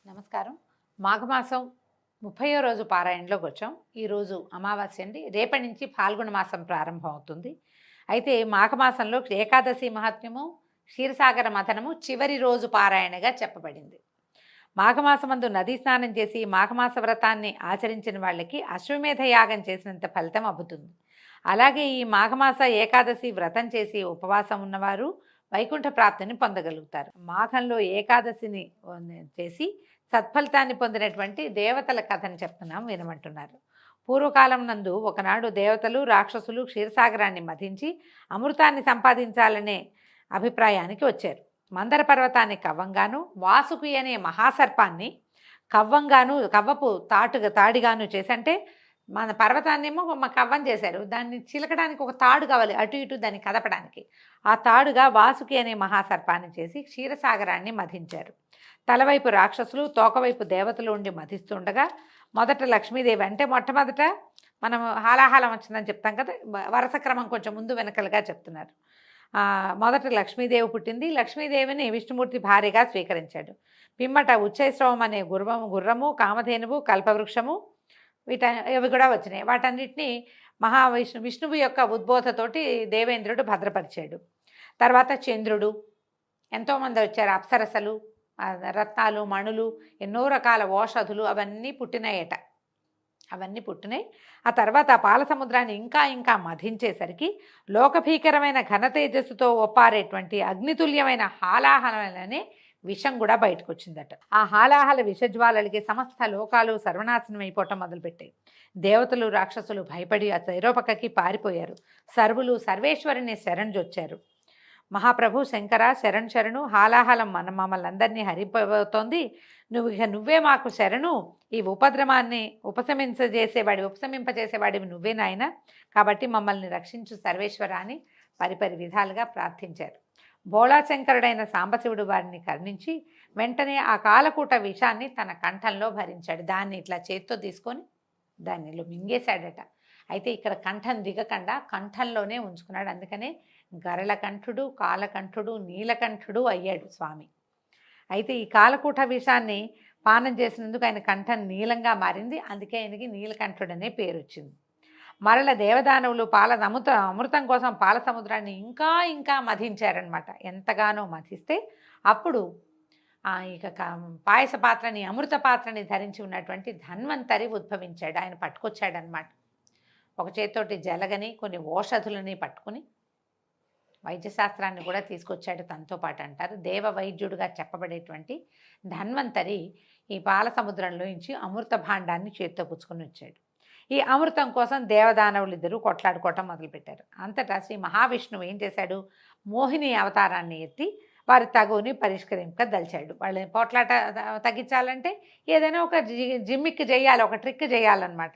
నమస్కారం. మాఘమాసం 30వ రోజు పారాయణలోకి వచ్చాం. ఈరోజు అమావాస్య అండి. రేపటి నుంచి ఫాల్గుణ మాసం ప్రారంభం అవుతుంది. అయితే మాఘమాసంలో ఏకాదశి మహాత్మ్యము, క్షీరసాగర మథనము చివరి రోజు పారాయణగా చెప్పబడింది. మాఘమాసమందు నదీ స్నానం చేసి మాఘమాస వ్రతాన్ని ఆచరించిన వాళ్ళకి అశ్వమేధ యాగం చేసినంత ఫలితం అబ్బుతుంది. అలాగే ఈ మాఘమాస ఏకాదశి వ్రతం చేసి ఉపవాసం ఉన్నవారు వైకుంఠ ప్రాప్తిని పొందగలుగుతారు. మాఘంలో ఏకాదశిని చేసి సత్ఫలితాన్ని పొందినటువంటి దేవతల కథను చెప్తున్నాం వినమంటున్నారు. పూర్వకాలం నందు ఒకనాడు దేవతలు రాక్షసులు క్షీరసాగరాన్ని మధించి అమృతాన్ని సంపాదించాలనే అభిప్రాయానికి వచ్చారు. మందర పర్వతాన్ని కవ్వంగాను, వాసుకి అనే మహాసర్పాన్ని కవ్వపు తాడిగాను చేసంటే మన పర్వతాన్నేమో కవ్వం చేశారు. దాన్ని చిలకడానికి ఒక తాడు కావాలి, అటు ఇటు దాన్ని కదపడానికి. ఆ తాడుగా వాసుకి అనే మహాసర్పాన్ని చేసి క్షీరసాగరాన్ని మధించారు. తలవైపు రాక్షసులు, తోకవైపు దేవతలు ఉండి మధిస్తుండగా మొదట లక్ష్మీదేవి, అంటే మొట్టమొదట మనం హాలాహలం వచ్చిందని చెప్తాం కదా, వరుస క్రమం కొంచెం ముందు వెనకలుగా చెప్తున్నారు. మొదట లక్ష్మీదేవి పుట్టింది. లక్ష్మీదేవిని విష్ణుమూర్తి భార్యగా స్వీకరించాడు. పిమ్మట ఉచ్చైశ్రవం అనే గుర్రము, కామధేనువు, కల్పవృక్షము ఇవి కూడా వచ్చినాయి. వాటన్నిటినీ విష్ణువు యొక్క ఉద్బోధతోటి దేవేంద్రుడు భద్రపరిచాడు. తర్వాత చంద్రుడు, ఎంతోమంది వచ్చారు, అప్సరసలు, రత్నాలు, మణులు, ఎన్నో రకాల ఓషధులు అవన్నీ పుట్టినాయట. ఆ తర్వాత పాల సముద్రాన్ని ఇంకా మధించేసరికి లోకభీకరమైన ఘన తేజస్సుతో ఒప్పారేటువంటి అగ్నితుల్యమైన హాలాహలనే విషం కూడా బయటకు వచ్చిందట. ఆ హాలాహల విషజ్వాలలకి సమస్త లోకాలు సర్వనాశనం అయిపోవటం మొదలుపెట్టాయి. దేవతలు రాక్షసులు భయపడి ఆ శైరోపకకి పారిపోయారు. సర్వులు సర్వేశ్వరుని శరణ్జొచ్చారు. మహాప్రభు శంకర శరణు, హాలాహలం మమ్మల్ని అందరినీ హరిపోతోంది, నువ్వే మాకు శరణు, ఈ ఉపద్రవాన్ని ఉపశమింపజేసేవాడివి నువ్వే నాయన, కాబట్టి మమ్మల్ని రక్షించు సర్వేశ్వర అని పరిపరి విధాలుగా ప్రార్థించారు. బోళాశంకరుడైన సాంబశివుడు వారిని కరుణించి వెంటనే ఆ కాలకూట విషాన్ని తన కంఠంలో భరించాడు. దాన్ని ఇట్లా చేత్తో తీసుకొని దానిలో మింగేశాడట. అయితే ఇక్కడ కంఠం దిగకుండా కంఠంలోనే ఉంచుకున్నాడు. అందుకనే గరళకంఠుడు, కాలకంఠుడు, నీలకంఠుడు అయ్యాడు స్వామి. అయితే ఈ కాలకూట విషాన్ని పానం చేసినందుకు ఆయన కంఠం నీలంగా మారింది. అందుకే ఆయనకి నీలకంఠుడు అనే పేరు వచ్చింది. మరల దేవదానవులు అమృతం కోసం పాల సముద్రాన్ని ఇంకా మధించారనమాట. ఎంతగానో మధిస్తే అప్పుడు ఇక పాయస పాత్రని, అమృత పాత్రని ధరించి ఉన్నటువంటి ధన్వంతరి ఉద్భవించాడు. ఆయన పట్టుకొచ్చాడనమాట. ఒక చేతితోటి జలగని కొన్ని ఓషధులని పట్టుకుని వైద్యశాస్త్రాన్ని కూడా తీసుకొచ్చాడు తనతో పాటు అంటారు. దేవ వైద్యుడుగా చెప్పబడేటువంటి ధన్వంతరి ఈ పాల సముద్రంలో నుంచి అమృత భాండాన్ని చేతితో పుచ్చుకొని వచ్చాడు. ఈ అమృతం కోసం దేవదానవులు ఇద్దరు కొట్లాడుకోవటం మొదలుపెట్టారు. అంతటా శ్రీ మహావిష్ణువు ఏం చేశాడు, మోహిని అవతారాన్ని ఎత్తి వారి తగుని పరిష్కరింపదలిచాడు. వాళ్ళని పోట్లాట తగ్గించాలంటే ఏదైనా ఒక జిమ్మిక్ చేయాలి, ఒక ట్రిక్ చేయాలన్నమాట.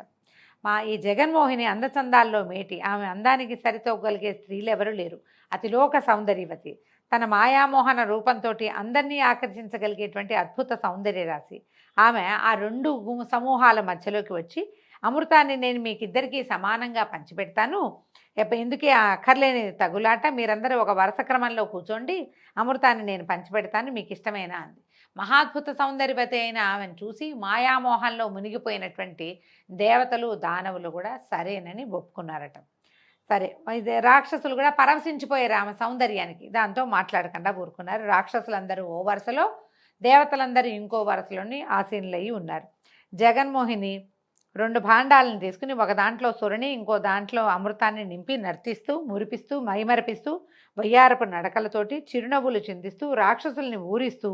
ఈ జగన్మోహిని అందచందాల్లో మేటి, ఆమె అందానికి సరితోగలిగే స్త్రీలు ఎవరు లేరు. అతిలోక సౌందర్యవతి, తన మాయామోహన రూపంతో అందరినీ ఆకర్షించగలిగేటువంటి అద్భుత సౌందర్య రాశి ఆమె. ఆ రెండు సమూహాల మధ్యలోకి వచ్చి అమృతాన్ని నేను మీకిద్దరికీ సమానంగా పంచిపెడతాను, ఎందుకే అక్కర్లేని తగులాట, మీరందరూ ఒక వరుస క్రమంలో కూర్చోండి, అమృతాన్ని నేను పంచిపెడతాను, మీకు ఇష్టమేనా అంది. మహాద్భుత సౌందర్యవతి అయిన ఆమెను చూసి మాయామోహంలో మునిగిపోయినటువంటి దేవతలు దానవులు కూడా సరేనని ఒప్పుకున్నారట. సరే, ఇది రాక్షసులు కూడా పరవశించిపోయారు ఆమె సౌందర్యానికి. దాంతో మాట్లాడకుండా ఊరుకున్నారు. రాక్షసులందరూ ఓ వరుసలో, దేవతలందరూ ఇంకో వరుసలోని ఆసీనులయ్యి ఉన్నారు. జగన్మోహిని 2 భాండాలను తీసుకుని ఒక దాంట్లో సురని, ఇంకో దాంట్లో అమృతాన్ని నింపి నర్తిస్తూ, మురిపిస్తూ, మైమరపిస్తూ, వయ్యారపు నడకలతోటి చిరునవ్వులు చిందిస్తూ రాక్షసుల్ని ఊరిస్తూ,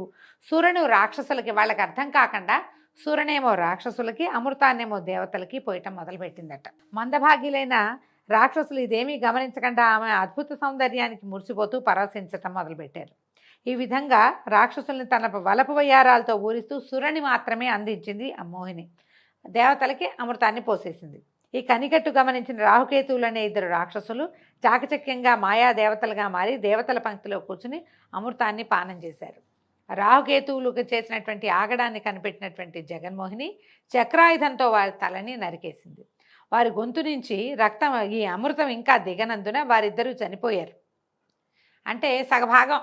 సురను రాక్షసులకి, వాళ్ళకి అర్థం కాకుండా సురనేమో రాక్షసులకి, అమృతాన్నేమో దేవతలకి పోయటం మొదలుపెట్టిందట. మందభాగ్యులైన రాక్షసులు ఇదేమీ గమనించకుండా ఆమె అద్భుత సౌందర్యానికి మురిసిపోతూ పరవశించటం మొదలుపెట్టారు. ఈ విధంగా రాక్షసుల్ని తన వలపు వయ్యారాలతో ఊరిస్తూ సురని మాత్రమే అందించింది ఆ మోహిని. దేవతలకి అమృతాన్ని పోసేసింది. ఈ కనికట్టు గమనించిన రాహుకేతువులు అనే 2 రాక్షసులు చాకచక్యంగా మాయా దేవతలుగా మారి దేవతల పంక్తిలో కూర్చుని అమృతాన్ని పానం చేశారు. రాహుకేతువులకు చేసినటువంటి ఆగడాన్ని కనిపెట్టినటువంటి జగన్మోహిని చక్రాయుధంతో వారి తలని నరికేసింది. వారి గొంతు నుంచి రక్తం, ఈ అమృతం ఇంకా దిగనందున వారిద్దరూ చనిపోయారు. అంటే సగభాగం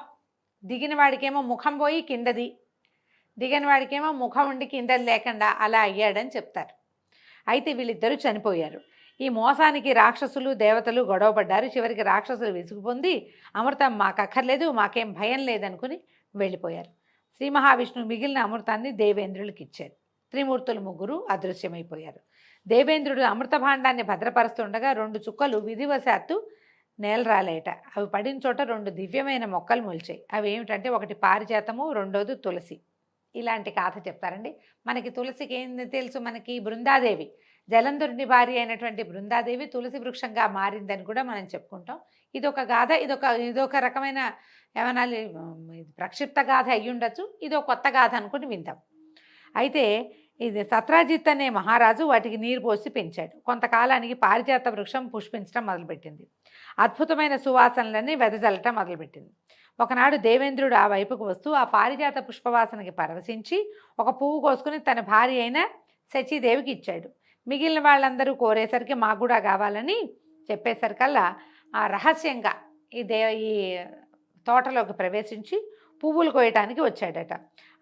దిగిన వాడికేమో ముఖం పోయి కిందది, దిగని వాడికేమో ముఖం ఉండి కిందది లేకుండా అలా అయ్యాడని చెప్తారు. అయితే వీళ్ళిద్దరూ చనిపోయారు. ఈ మోసానికి రాక్షసులు దేవతలు గొడవపడ్డారు. చివరికి రాక్షసులు విసుగు పొంది అమృతం మాకు అక్కర్లేదు, మాకేం భయం లేదనుకుని వెళ్ళిపోయారు. శ్రీ మహావిష్ణువు మిగిలిన అమృతాన్ని దేవేంద్రులకు ఇచ్చారు. త్రిమూర్తులు ముగ్గురు అదృశ్యమైపోయారు. దేవేంద్రుడు అమృత భాండాన్ని భద్రపరుస్తుండగా 2 చుక్కలు విధివశాత్తు నేలరాలేట. అవి పడిన చోట 2 దివ్యమైన మొక్కలు మొలిచాయి. అవి ఏమిటంటే ఒకటి పారిజాతము, రెండోది తులసి. ఇలాంటి కథ చెప్తారండి. మనకి తులసికి ఏం తెలుసు, మనకి బృందాదేవి జలంధరుని భార్య అయినటువంటి బృందాదేవి తులసి వృక్షంగా మారిందని కూడా మనం చెప్పుకుంటాం. ఇదొక గాథ, ఇదొక రకమైన ఏమన్నా ప్రక్షిప్త గాథ అయ్యి ఉండొచ్చు. ఇదో కొత్త గాథ అనుకుని వింటాం. అయితే ఇది సత్రాజిత్ అనే మహారాజు వాటికి నీరు పోసి పెంచాడు. కొంతకాలానికి పారిజాత వృక్షం పుష్పించడం మొదలుపెట్టింది. అద్భుతమైన సువాసనలన్నీ వెదజల్లటం మొదలుపెట్టింది. ఒకనాడు దేవేంద్రుడు ఆ వైపుకు వస్తూ ఆ పారిజాత పుష్పవాసనకి పరవశించి ఒక పువ్వు కోసుకుని తన భార్య అయిన శచీదేవికి ఇచ్చాడు. మిగిలిన వాళ్ళందరూ కోరేసరికి మాకు కూడా కావాలని చెప్పేసరికల్లా ఆ రహస్యంగా ఈ తోటలోకి ప్రవేశించి పువ్వులు కోయటానికి వచ్చాడట.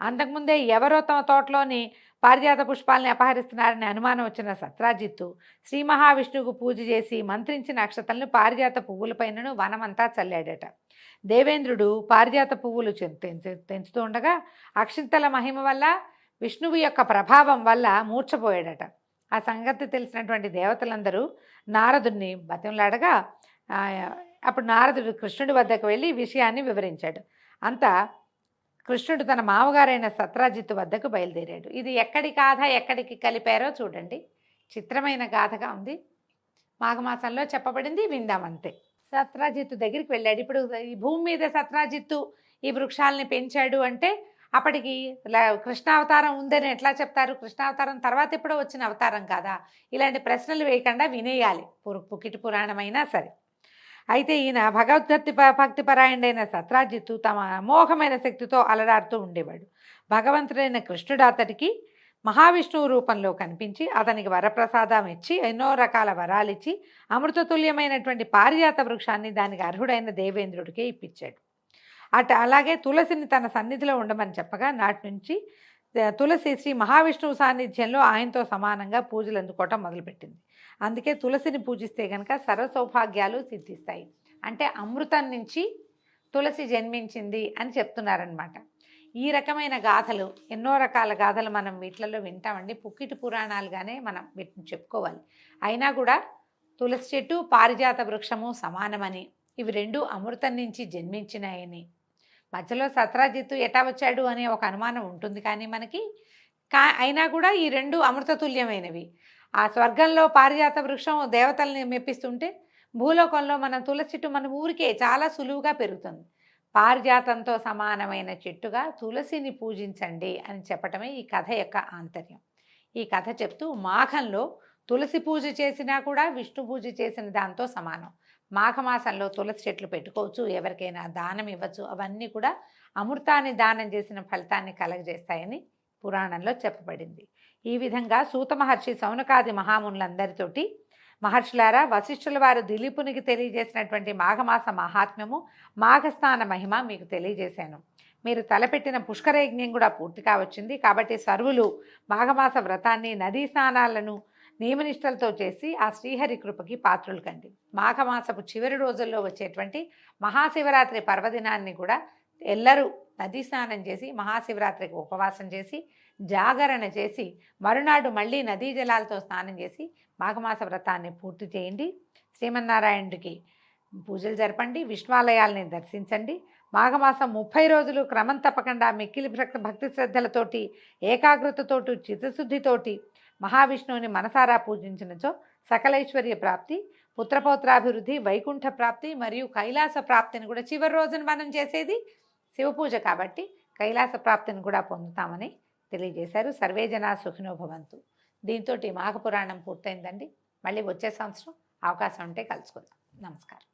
అంతకుముందే ఎవరో తమ తోటలోని పారిజాత పుష్పాలని అపహరిస్తున్నారని అనుమానం వచ్చిన సత్రాజిత్తు శ్రీ మహావిష్ణువుకు పూజ చేసి మంత్రించిన అక్షతలను పారిజాత పువ్వులపైనను వనమంతా చల్లాడట. దేవేంద్రుడు పారిజాత పువ్వులు తెంచుతూ ఉండగా అక్షింతల మహిమ వల్ల విష్ణువు యొక్క ప్రభావం వల్ల మూర్ఛపోయాడట. ఆ సంగతి తెలిసినటువంటి దేవతలందరూ నారదుడిని బతిమలాడగా అప్పుడు నారదుడు కృష్ణుడి వద్దకు వెళ్ళి విషయాన్ని వివరించాడు. అంతా కృష్ణుడు తన మామగారైన సత్రాజిత్తు వద్దకు బయలుదేరాడు. ఇది ఎక్కడి గాథ ఎక్కడికి కలిపారో చూడండి. చిత్రమైన గాథగా ఉంది. మాఘమాసంలో చెప్పబడింది, విందామంతే. సత్రాజిత్తు దగ్గరికి వెళ్ళాడు. ఇప్పుడు ఈ భూమి మీద సత్రాజిత్తు ఈ వృక్షాలని పెంచాడు అంటే అప్పటికి కృష్ణావతారం ఉందని ఎట్లా చెప్తారు? కృష్ణావతారం తర్వాత ఎప్పుడో వచ్చిన అవతారం కాదా? ఇలాంటి ప్రశ్నలు వేయకుండా వినేయాలి, పుకిటి పురాణమైనా సరే. అయితే ఈయన భక్తిపరాయణుడైన సత్రాజిత్తు తమ అమోఘమైన శక్తితో అలరాడుతూ ఉండేవాడు. భగవంతుడైన కృష్ణుడు అతడికి మహావిష్ణువు రూపంలో కనిపించి అతనికి వరప్రసాదం ఇచ్చి ఎన్నో రకాల వరాలిచ్చి అమృతతుల్యమైనటువంటి పారిజాత వృక్షాన్ని దానికి అర్హుడైన దేవేంద్రుడికే ఇప్పించాడు. అలాగే తులసిని తన సన్నిధిలో ఉండమని చెప్పగా నాటి నుంచి తులసి శ్రీ మహావిష్ణువు సాన్నిధ్యంలో ఆయనతో సమానంగా పూజలు అందుకోవటం మొదలుపెట్టింది. అందుకే తులసిని పూజిస్తే కనుక సర్వ సౌభాగ్యాలు సిద్ధిస్తాయి. అంటే అమృతం నుంచి తులసి జన్మించింది అని చెప్తున్నారనమాట. ఈ రకమైన గాథలు, ఎన్నో రకాల గాథలు మనం వీటిలలో వింటామండి. పుక్కిటి పురాణాలుగానే మనం వీటిని చెప్పుకోవాలి. అయినా కూడా తులసి చెట్టు పారిజాత వృక్షము సమానమని, ఇవి రెండు అమృతం నుంచి జన్మించినాయని, మధ్యలో సత్రాజిత్తు ఎటా వచ్చాడు అనే ఒక అనుమానం ఉంటుంది. కానీ మనకి అయినా కూడా ఈ రెండు అమృతతుల్యమైనవి. ఆ స్వర్గంలో పారిజాత వృక్షం దేవతల్ని మెప్పిస్తుంటే భూలోకంలో మనం తులసి చెట్టు మన ఊరికే చాలా సులువుగా పెరుగుతుంది. పారిజాతంతో సమానమైన చెట్టుగా తులసిని పూజించండి అని చెప్పటమే ఈ కథ యొక్క ఆంతర్యం. ఈ కథ చెప్తూ మాఘంలో తులసి పూజ చేసినా కూడా విష్ణు పూజ చేసిన దాంతో సమానం. మాఘమాసంలో తులసి చెట్లు పెట్టుకోవచ్చు, ఎవరికైనా దానం ఇవ్వచ్చు. అవన్నీ కూడా అమృతాన్ని దానం చేసిన ఫలితాన్ని కలగజేస్తాయని పురాణంలో చెప్పబడింది. ఈ విధంగా సూత మహర్షి సౌనకాది మహామునులందరితోటి మహర్షులారా, వశిష్ఠుల వారు దిలీపునికి తెలియజేసినటువంటి మాఘమాస మహాత్మ్యము, మాఘస్నాన మహిమ మీకు తెలియజేశాను. మీరు తలపెట్టిన పుష్కరయజ్ఞం కూడా పూర్తిగా వచ్చింది. కాబట్టి సర్వులు మాఘమాస వ్రతాన్ని, నదీ స్నానాలను నియమనిష్టలతో చేసి ఆ శ్రీహరి కృపకి పాత్రులు కండి. మాఘమాసపు చివరి రోజుల్లో వచ్చేటువంటి మహాశివరాత్రి పర్వదినాన్ని కూడా ఎల్లరూ నదీ స్నానం చేసి మహాశివరాత్రికి ఉపవాసం చేసి జాగరణ చేసి మరునాడు మళ్ళీ నదీ జలాలతో స్నానం చేసి మాఘమాస వ్రతాన్ని పూర్తి చేయండి. శ్రీమన్నారాయణుడికి పూజలు జరపండి, విష్ణువాలయాల్ని దర్శించండి. మాఘమాసం 30 రోజులు క్రమం తప్పకుండా మిక్కిలి భక్తి శ్రద్ధలతోటి, ఏకాగ్రతతోటి, చిత్తశుద్ధితోటి మహావిష్ణువుని మనసారా పూజించినచో సకలైశ్వర్య ప్రాప్తి, పుత్రపౌత్రాభివృద్ధి, వైకుంఠ ప్రాప్తి మరియు కైలాస ప్రాప్తిని కూడా, చివరి రోజున మనం చేసేది శివపూజ కాబట్టి కైలాస ప్రాప్తిని కూడా పొందుతామని తెలియజేశారు. సర్వే జనా సుఖినో భవంతు. దీంతో మాఘపురాణం పూర్తయిందండి. మళ్ళీ వచ్చే సంవత్సరం అవకాశం ఉంటే కలుసుకుందాం. నమస్కారం.